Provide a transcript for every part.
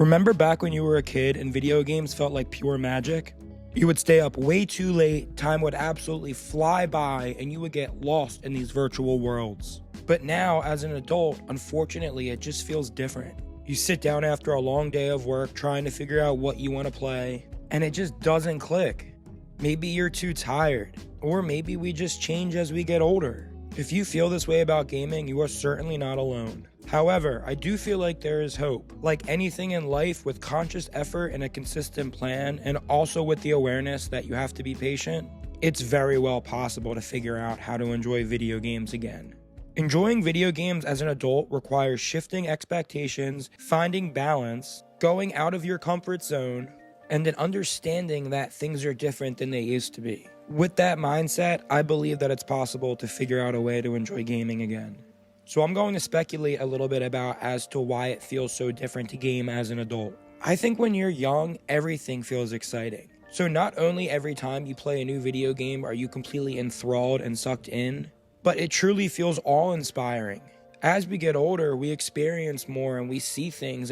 Remember back when you were a kid and video games felt like pure magic? You would stay up way too late, time would absolutely fly by, and you would get lost in these virtual worlds. But now, as an adult, unfortunately, it just feels different. You sit down after a long day of work trying to figure out what you want to play, and it just doesn't click. Maybe you're too tired, or maybe we just change as we get older. If you feel this way about gaming, you are certainly not alone. However, I do feel like there is hope. Like anything in life, with conscious effort and a consistent plan, and also with the awareness that you have to be patient, it's very well possible to figure out how to enjoy video games again. Enjoying video games as an adult requires shifting expectations, finding balance, going out of your comfort zone, and an understanding that things are different than they used to be. With that mindset, I believe that it's possible to figure out a way to enjoy gaming again. So I'm going to speculate a little bit about as to why it feels so different to game as an adult. I think when you're young, everything feels exciting. So not only every time you play a new video game are you completely enthralled and sucked in, but it truly feels awe-inspiring. As we get older, we experience more and we see things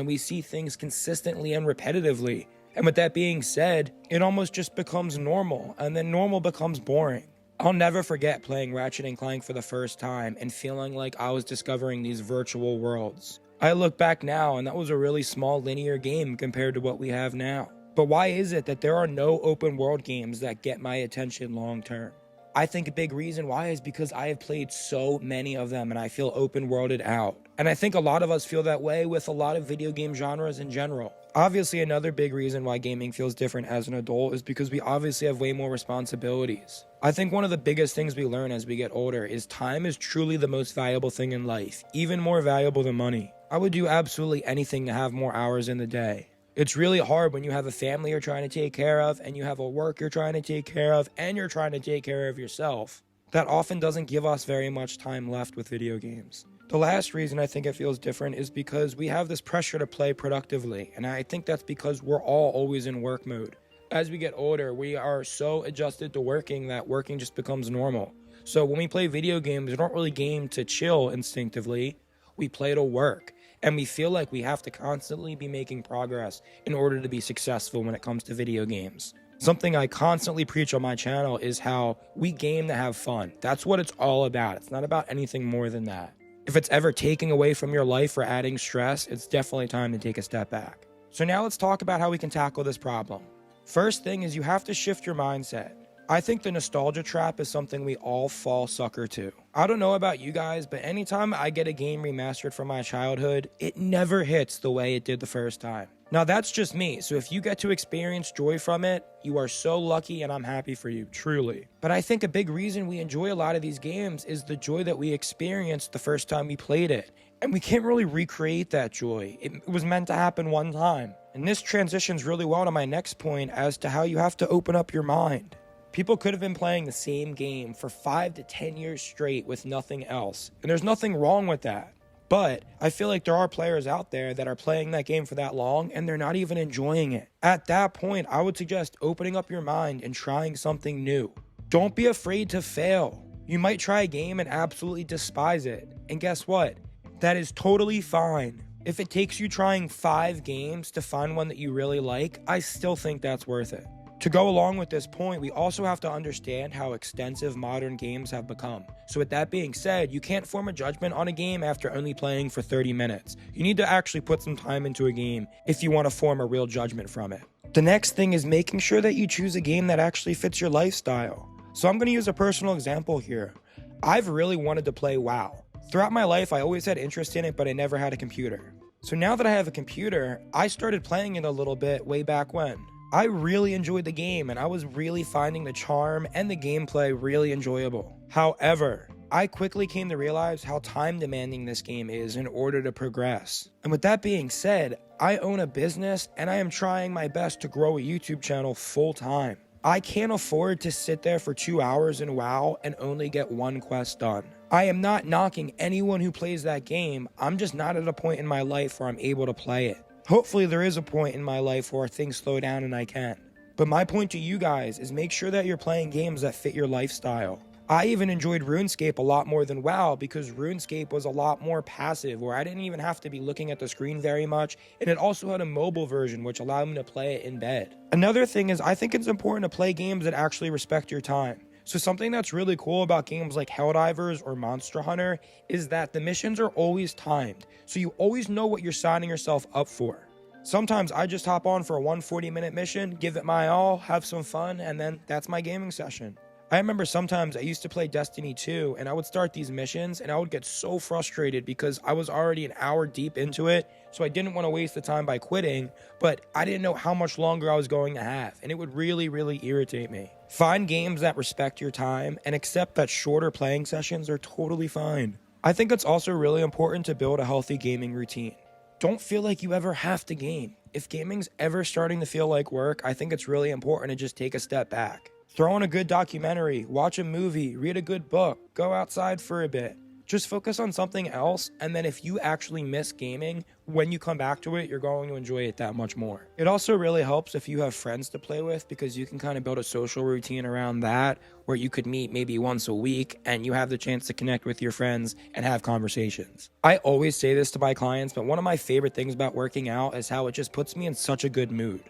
consistently and repetitively. And with that being said, it almost just becomes normal, and then normal becomes boring. I'll never forget playing Ratchet & Clank for the first time and feeling like I was discovering these virtual worlds. I look back now and that was a really small linear game compared to what we have now. But why is it that there are no open world games that get my attention long term? I think a big reason why is because I have played so many of them and I feel open worlded out. And I think a lot of us feel that way with a lot of video game genres in general. Obviously, another big reason why gaming feels different as an adult is because we obviously have way more responsibilities. I think one of the biggest things we learn as we get older is time is truly the most valuable thing in life, even more valuable than money. I would do absolutely anything to have more hours in the day. It's really hard when you have a family you're trying to take care of, and you have a work you're trying to take care of, and you're trying to take care of yourself. That often doesn't give us very much time left with video games. The last reason I think it feels different is because we have this pressure to play productively, and I think that's because we're all always in work mode. As we get older, we are so adjusted to working that working just becomes normal. So when we play video games, we don't really game to chill instinctively, we play to work. And we feel like we have to constantly be making progress in order to be successful when it comes to video games. Something I constantly preach on my channel is how we game to have fun. That's what it's all about. It's not about anything more than that. If it's ever taking away from your life or adding stress, it's definitely time to take a step back. So now let's talk about how we can tackle this problem. First thing is you have to shift your mindset. I think the nostalgia trap is something we all fall sucker to. I don't know about you guys, but anytime I get a game remastered from my childhood, it never hits the way it did the first time. Now that's just me, so if you get to experience joy from it, you are so lucky and I'm happy for you, truly. But I think a big reason we enjoy a lot of these games is the joy that we experienced the first time we played it. And we can't really recreate that joy. It was meant to happen one time. And this transitions really well to my next point as to how you have to open up your mind. People could have been playing the same game for 5 to 10 years straight with nothing else. And there's nothing wrong with that. But I feel like there are players out there that are playing that game for that long and they're not even enjoying it. At that point, I would suggest opening up your mind and trying something new. Don't be afraid to fail. You might try a game and absolutely despise it. And guess what? That is totally fine. If it takes you trying 5 games to find one that you really like, I still think that's worth it. To go along with this point, we also have to understand how extensive modern games have become. So with that being said, you can't form a judgment on a game after only playing for 30 minutes. You need to actually put some time into a game if you want to form a real judgment from it. The next thing is making sure that you choose a game that actually fits your lifestyle. So I'm going to use a personal example here. I've really wanted to play WoW. Throughout my life, I always had interest in it, but I never had a computer. So now that I have a computer, I started playing it a little bit way back when. I really enjoyed the game and I was really finding the charm and the gameplay really enjoyable. However, I quickly came to realize how time demanding this game is in order to progress. And with that being said, I own a business and I am trying my best to grow a YouTube channel full time. I can't afford to sit there for 2 hours in WoW and only get 1 quest done. I am not knocking anyone who plays that game, I'm just not at a point in my life where I'm able to play it. Hopefully there is a point in my life where things slow down and I can. But my point to you guys is make sure that you're playing games that fit your lifestyle. I even enjoyed RuneScape a lot more than WoW because RuneScape was a lot more passive, where I didn't even have to be looking at the screen very much, and it also had a mobile version which allowed me to play it in bed. Another thing is I think it's important to play games that actually respect your time. So something that's really cool about games like Helldivers or Monster Hunter is that the missions are always timed, so you always know what you're signing yourself up for. Sometimes I just hop on for a 140-minute mission, give it my all, have some fun, and then that's my gaming session. I remember sometimes I used to play Destiny 2 and I would start these missions and I would get so frustrated because I was already an hour deep into it, so I didn't want to waste the time by quitting, but I didn't know how much longer I was going to have, and it would really irritate me. Find games that respect your time and accept that shorter playing sessions are totally fine. I think it's also really important to build a healthy gaming routine. Don't feel like you ever have to game. If gaming's ever starting to feel like work, I think it's really important to just take a step back. Throw on a good documentary, watch a movie, read a good book, go outside for a bit. Just focus on something else, and then if you actually miss gaming, when you come back to it, you're going to enjoy it that much more. It also really helps if you have friends to play with, because you can kind of build a social routine around that, where you could meet maybe once a week and you have the chance to connect with your friends and have conversations. I always say this to my clients, but one of my favorite things about working out is how it just puts me in such a good mood.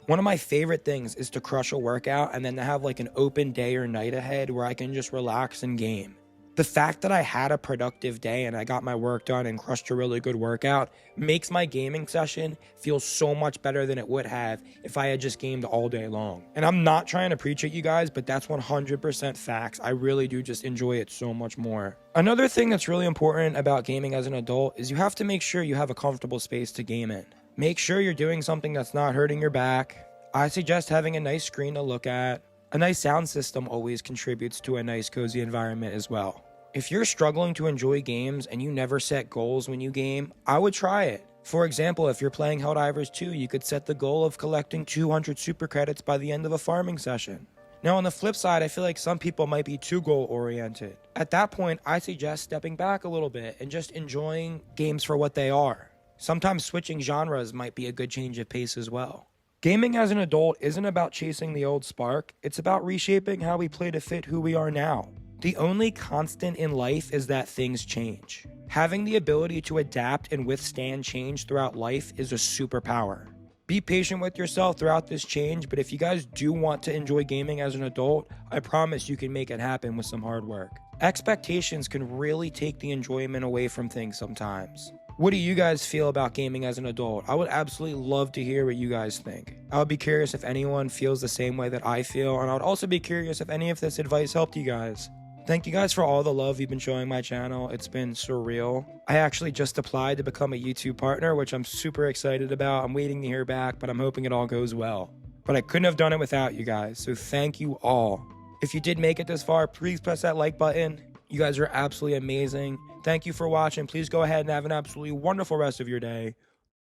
One of my favorite things is to crush a workout and then to have like an open day or night ahead where I can just relax and game. The fact that I had a productive day and I got my work done and crushed a really good workout makes my gaming session feel so much better than it would have if I had just gamed all day long. And I'm not trying to preach at you guys, but that's 100% facts. I really do just enjoy it so much more. Another thing that's really important about gaming as an adult is you have to make sure you have a comfortable space to game in. Make sure you're doing something that's not hurting your back. I suggest having a nice screen to look at. A nice sound system always contributes to a nice cozy environment as well. If you're struggling to enjoy games and you never set goals when you game, I would try it. For example, if you're playing Helldivers 2, you could set the goal of collecting 200 super credits by the end of a farming session. Now on the flip side, I feel like some people might be too goal oriented. At that point, I suggest stepping back a little bit and just enjoying games for what they are. Sometimes switching genres might be a good change of pace as well. Gaming as an adult isn't about chasing the old spark, it's about reshaping how we play to fit who we are now. The only constant in life is that things change. Having the ability to adapt and withstand change throughout life is a superpower. Be patient with yourself throughout this change, but if you guys do want to enjoy gaming as an adult, I promise you can make it happen with some hard work. Expectations can really take the enjoyment away from things sometimes. What do you guys feel about gaming as an adult? I would absolutely love to hear what you guys think. I would be curious if anyone feels the same way that I feel, and I would also be curious if any of this advice helped you guys. Thank you guys for all the love you've been showing my channel. It's been surreal. I actually just applied to become a YouTube partner, which I'm super excited about. I'm waiting to hear back, but I'm hoping it all goes well. But I couldn't have done it without you guys, so thank you all. If you did make it this far, please press that like button. You guys are absolutely amazing. Thank you for watching. Please go ahead and have an absolutely wonderful rest of your day.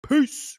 Peace.